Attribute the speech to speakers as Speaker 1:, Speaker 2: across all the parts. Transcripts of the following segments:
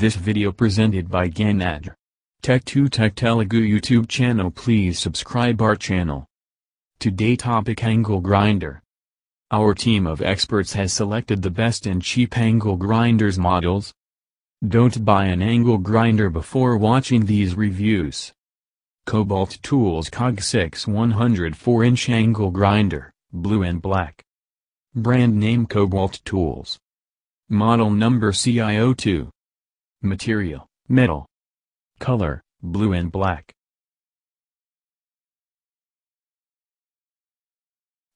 Speaker 1: This video presented by Ganad. Tech2 Tech Telugu YouTube channel. Please subscribe our channel. Today topic: angle grinder. Our team of experts has selected the best and cheap angle grinders models. Don't buy an angle grinder before watching these reviews. Kobalt Tools KAG 6 104-inch angle grinder, blue and black. Brand name Kobalt Tools. Model number CIO2. Material, metal. Color, blue and black.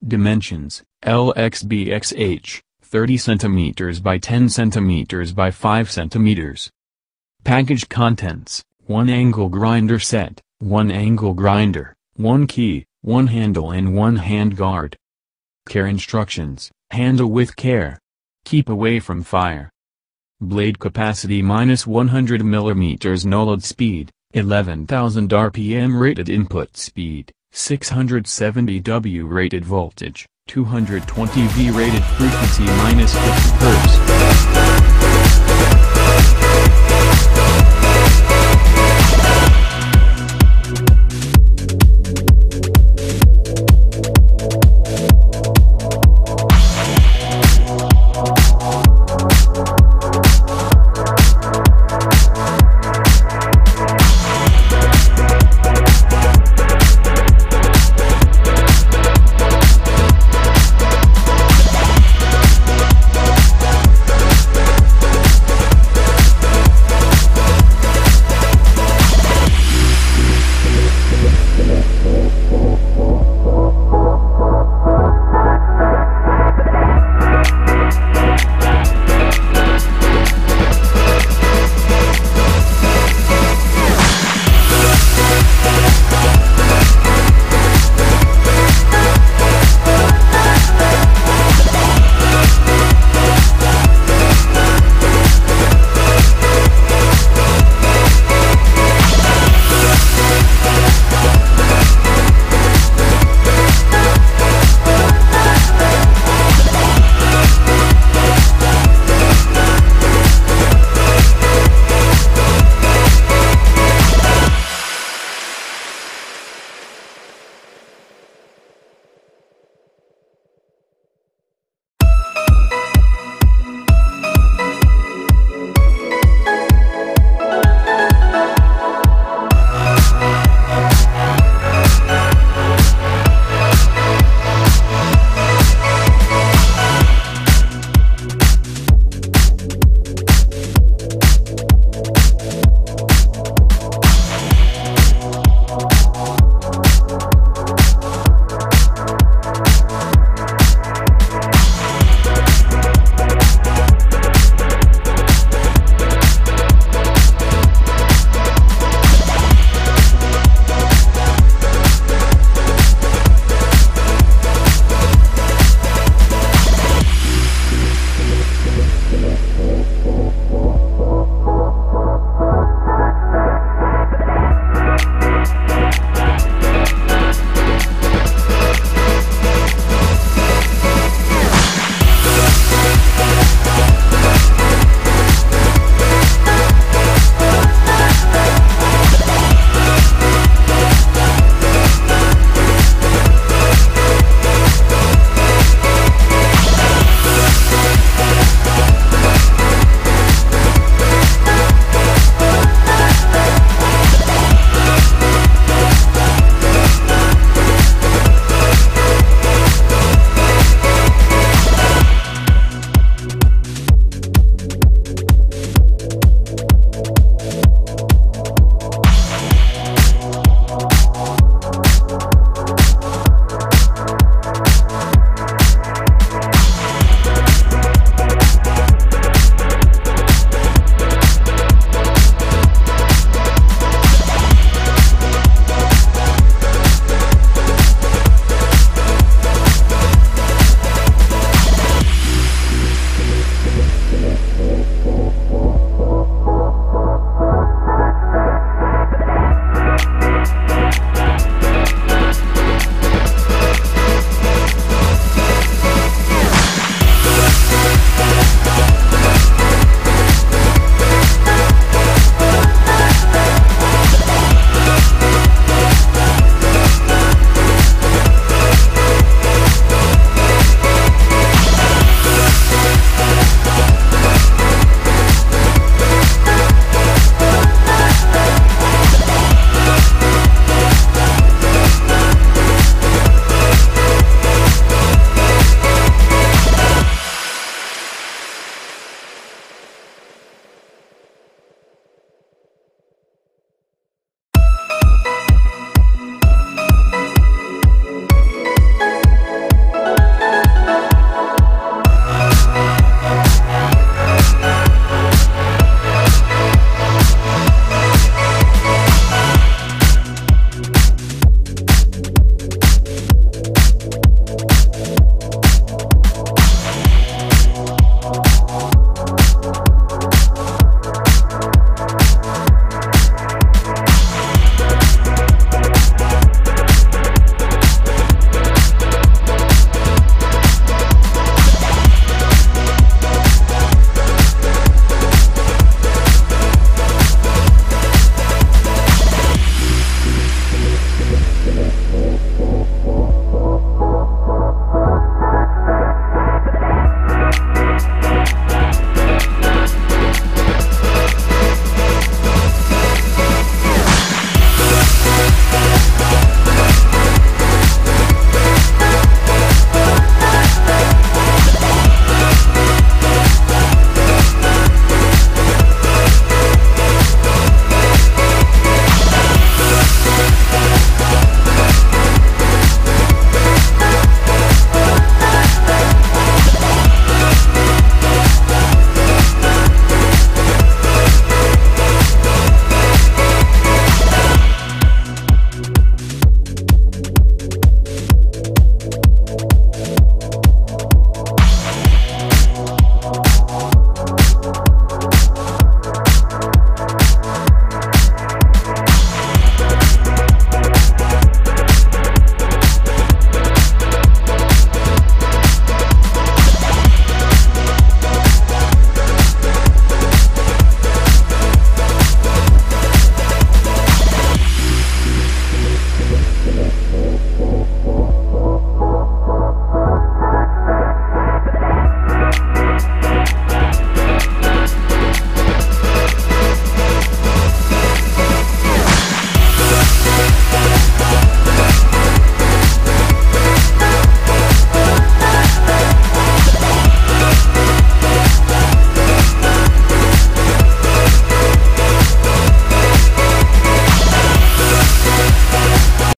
Speaker 1: Dimensions, LXBXH, 30 cm by 10 cm by 5 cm. Package contents: 1 angle grinder set, 1 angle grinder, 1 key, 1 handle and 1 hand guard. Care instructions: handle with care. Keep away from fire. Blade capacity -100 mm. Load speed, 11,000 RPM. Rated input speed, 670 W. Rated voltage, 220 V. Rated frequency -50 Hz.